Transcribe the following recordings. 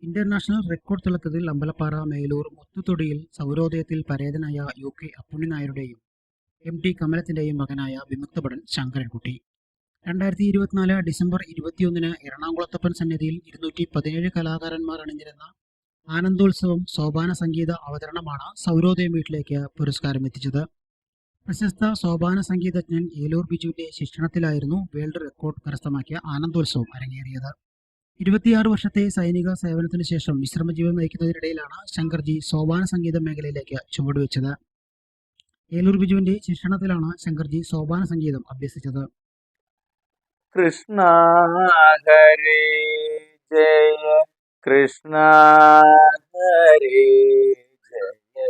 International record തിളക്കത്തിൽ Ambalappara Melur മുത്തുതൊടിയിൽ സൗരോദയത്തിൽ പരേതനായ UK Appunni നായരുടെയും MT കമലത്തിന്റെയും മകനായ വിമുക്തഭടൻ Sankarankutty 2024 December 21 എറണാകുളത്തപ്പൻ സന്നിധിയിൽ 217 കലാകാരന്മാർ അണിനിരുന്ന ആനന്ദോത്സവം സോപാന സംഗീത അവതരണമാണ് സൗരോദയം വീട്ടിലേക്ക് പുരസ്കാരം എത്തിച്ചത്. പ്രശസ്ത സോപാന സംഗീതജ്ഞൻ ഏലൂർ ബിജുവിന്റെ ശിക്ഷണത്തിലായിരുന്നു വേൾഡ് റെക്കോർഡ് കരസ്ഥമാക്കിയ ആനന്ദോത്സവം അരങ്ങേറിയത്. 26 വർഷത്തെ സൈനിക സേവനത്തിന് ശേഷം വിശ്രമജീവൻ നയിക്കുന്നതിനിടയിലാണ് ശങ്കർജി സോപാന സംഗീത മേഖലയിലേക്ക് ചുവടുവെച്ചത്. ഏലൂർ ബിജുവിന്റെ ശിക്ഷണത്തിലാണ് ശങ്കർജി സോപാന സംഗീതം അഭ്യസിച്ചത്. കൃഷ്ണ ഹരേ ജയ കൃഷ്ണ ഹരേ ജയ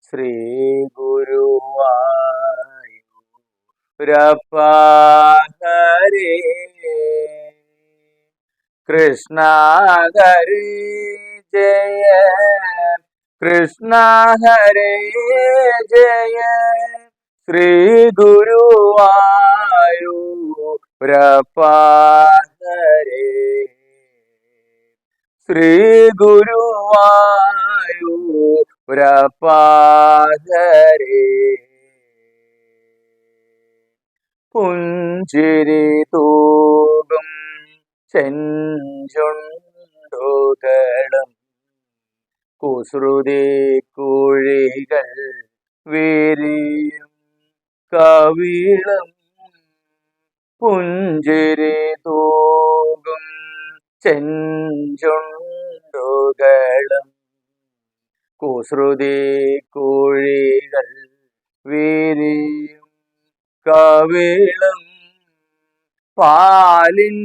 ശ്രീ ഗുരുവായൂരപ്പ ഹരേ കൃഷ്ണ ഹരേ ജയ കൃഷ്ണ ഹരേ ജയ ശ്രീ ഗുരുവായൂരപ്പ ഹരേ ശ്രീ ഗുരുവായൂരപ്പ ഹരേ പുഞ്ചിരി തൂകും ചെഞ്ചുണ്ടുകളും കുസൃതി കുഴികൾ വിരിയും കവിളും പുഞ്ചിരി തൂകും ചെഞ്ചുണ്ടുകളും കുസൃതി കുഴികൾ വിരിയും കവിളും പാലിൻ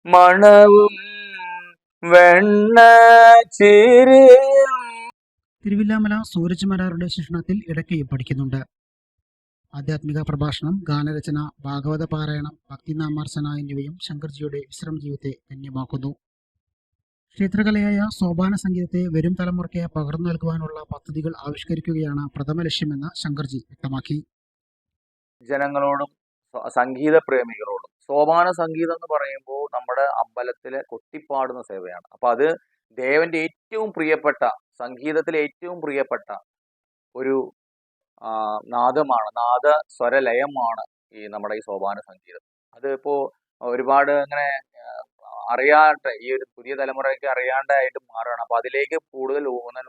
മണവും വെണ്ണ ചിരിയും. തിരുവില്ലാമല സൂരജ് മരാറുടെ ശിക്ഷണത്തിൽ ഇടയ്ക്കയും പഠിക്കുന്നുണ്ട്. ആധ്യാത്മിക പ്രഭാഷണം, ഗാനരചന, ഭാഗവത പാരായണം, ഭക്തിനാമാർച്ചന എന്നിവയും ശങ്കർജിയുടെ വിശ്രമ ജീവിതത്തെ ധന്യമാക്കുന്നു. ക്ഷേത്രകലയായ സോപാന സംഗീതത്തെ വരും തലമുറയ്ക്ക് പകർന്നു നൽകുവാനുള്ള പദ്ധതികൾ ആവിഷ്കരിക്കുകയാണ് പ്രഥമ ലക്ഷ്യമെന്ന് ശങ്കർജി വ്യക്തമാക്കി. ജനങ്ങളോടും സംഗീത പ്രേമികളോടും സോപാന സംഗീതം എന്ന് പറയുമ്പോൾ നമ്മുടെ അമ്പലത്തിലെ കൊട്ടിപ്പാടുന്ന സേവയാണ്. അപ്പൊ അത് ദേവന്റെ ഏറ്റവും പ്രിയപ്പെട്ട, സംഗീതത്തിലെ ഏറ്റവും പ്രിയപ്പെട്ട ഒരു നാദമാണ്, നാദ സ്വരലയമാണ് ഈ നമ്മുടെ ഈ സോപാന സംഗീതം. അത് ഇപ്പോ ഒരുപാട് അങ്ങനെ അറിയാണ്ട് ഈ ഒരു പുതിയ തലമുറയ്ക്ക് അറിയാണ്ടായിട്ട് മാറുകയാണ്. അപ്പൊ അതിലേക്ക് കൂടുതൽ ഊന്നൽ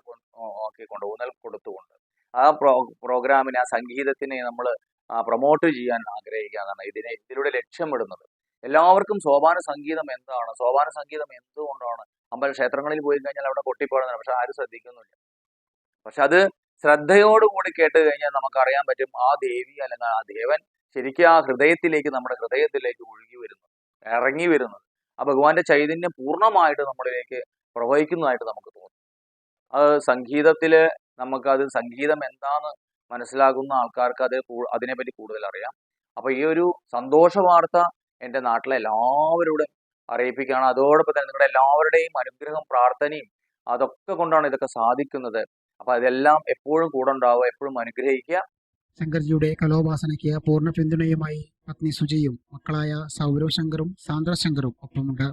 കൊടുത്തുകൊണ്ട് ആ പ്രോഗ്രാമിനെ, ആ സംഗീതത്തിനെ നമ്മൾ പ്രൊമോട്ട് ചെയ്യാൻ ആഗ്രഹിക്കാന്നാണ് ഇതിലൂടെ ലക്ഷ്യമിടുന്നത്. എല്ലാവർക്കും സോപാന സംഗീതം എന്താണ്, സോപാന സംഗീതം എന്തുകൊണ്ടാണ്, ക്ഷേത്രങ്ങളിൽ പോയി കഴിഞ്ഞാൽ അവിടെ കൊട്ടിപ്പാടുന്നതാണ്, പക്ഷെ ആരും ശ്രദ്ധിക്കുന്നില്ല. പക്ഷെ അത് ശ്രദ്ധയോടുകൂടി കേട്ട് കഴിഞ്ഞാൽ നമുക്കറിയാൻ പറ്റും ആ ദേവി അല്ലെങ്കിൽ ആ ദേവൻ ശരിക്കും ആ ഹൃദയത്തിലേക്ക്, നമ്മുടെ ഹൃദയത്തിലേക്ക് ഇറങ്ങി വരുന്നത്, ആ ഭഗവാന്റെ ചൈതന്യം പൂർണ്ണമായിട്ട് നമ്മളിലേക്ക് പ്രവഹിക്കുന്നതായിട്ട് നമുക്ക് തോന്നും. അത് സംഗീതത്തില് നമുക്കത് സംഗീതം എന്താന്ന് മനസ്സിലാകുന്ന ആൾക്കാർക്ക് അതിനെപ്പറ്റി കൂടുതൽ അറിയാം. അപ്പൊ ഈ ഒരു സന്തോഷ വാർത്ത എൻ്റെ നാട്ടിലെ എല്ലാവരോടും അറിയിപ്പിക്കുകയാണ്. അതോടൊപ്പം തന്നെ നിങ്ങളുടെ എല്ലാവരുടെയും അനുഗ്രഹം, പ്രാർത്ഥനയും അതൊക്കെ കൊണ്ടാണ് ഇതൊക്കെ സാധിക്കുന്നത്. അപ്പൊ അതെല്ലാം എപ്പോഴും കൂടെ ഉണ്ടാവുക, എപ്പോഴും അനുഗ്രഹിക്കുക. ശങ്കർജിയുടെ കലോപാസനയ്ക്ക് പൂർണ്ണ പിന്തുണയുമായി പത്നി സുജയും മക്കളായ സൗരവ് ശങ്കറും സാന്ദ്ര ശങ്കറും ഒപ്പമുണ്ട്.